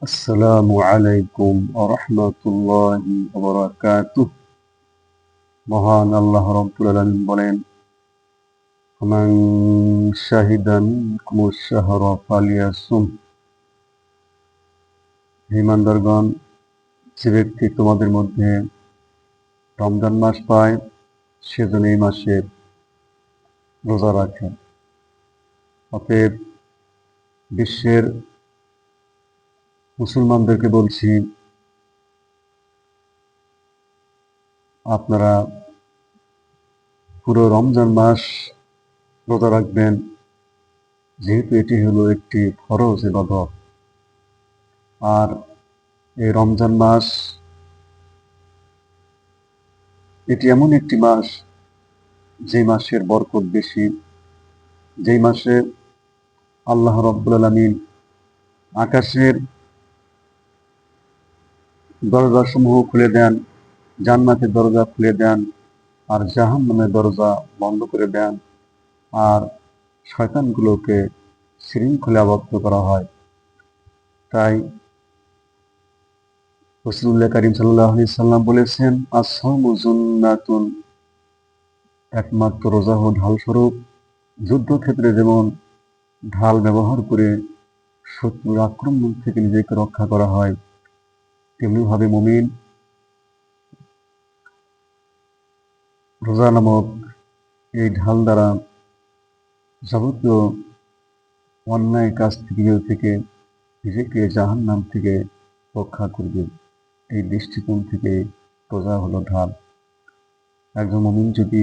আসসালামু আলাইকুম আরহামাতুল্লাহি ওয়াবারাকাতুহ। মহান আল্লাহ রাব্বুল আলামিন বলেন, মান শাহিদা মিনকুমুশ শাহরা ফালিয়াসুম। হে ঈমানদারগণ, যে ব্যক্তি তোমাদের মধ্যে রমজান মাস পায় সে যেন এই মাসে রোজা রাখে। অতএব বিশ্বের মুসলমানদেরকে বলছি, আপনারা পুরো রমজান মাস রোজা রাখবেন, যেহেতু এটি হলো একটি ফরজ ইবাদত। আর এই রমজান মাস এটি এমন একটি মাস যে মাসের বরকত বেশি, যেই মাসে আল্লাহ রাব্বুল আলামিন আকাশের দরজাসমূহ খুলে দেন, জান্নাতের দরজা খুলে দেন, আর জাহান্নামের দরজা বন্ধ করে দেন, আর শয়তানগুলোকে শৃঙ্খলে আবদ্ধ করা হয়। তাই রাসূলুল্লাহ কারীম সাল্লাল্লাহু আলাইহি সাল্লাম বলেছেন, আস-সাওমু জুন্নাতুন, একমাত্র রোজা হলো ঢাল স্বরূপ। যুদ্ধক্ষেত্রে যেমন ঢাল ব্যবহার করে শত্রুর আক্রমণ থেকে নিজেকে রক্ষা করা হয়, তেমনিভাবে মুমিন রোজা নামক এই ঢাল দ্বারা যাবতীয় অন্যায় কাজ থেকে নিজেকে জাহান্নাম থেকে রক্ষা করবে। এই দৃষ্টিকোণ থেকে রোজা হলো ঢাল। একজন মুমিন যদি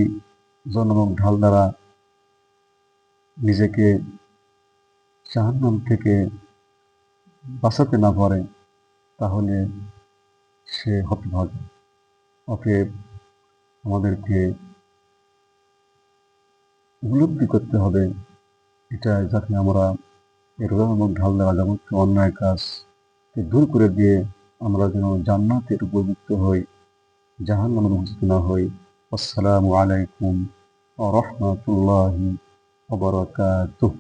রোজা নামক ঢাল দ্বারা নিজেকে জাহান্নাম থেকে বাঁচাতে না পারে, তাহলে সে হতভাগা। অতএব আমাদেরকে উপলব্ধি করতে হবে এটা, যাতে আমরা এই রোজা নামক ঢাল দ্বারা যাবতীয় অন্যায় কাজকে দূর করে দিয়ে আমরা যেন জান্নাতের উপযুক্ত হই, জাহান্নামের উপযুক্ত না হই। আসসালামু আলাইকুম ওয়া রাহমাতুল্লাহি ওয়া বারাকাতুহু।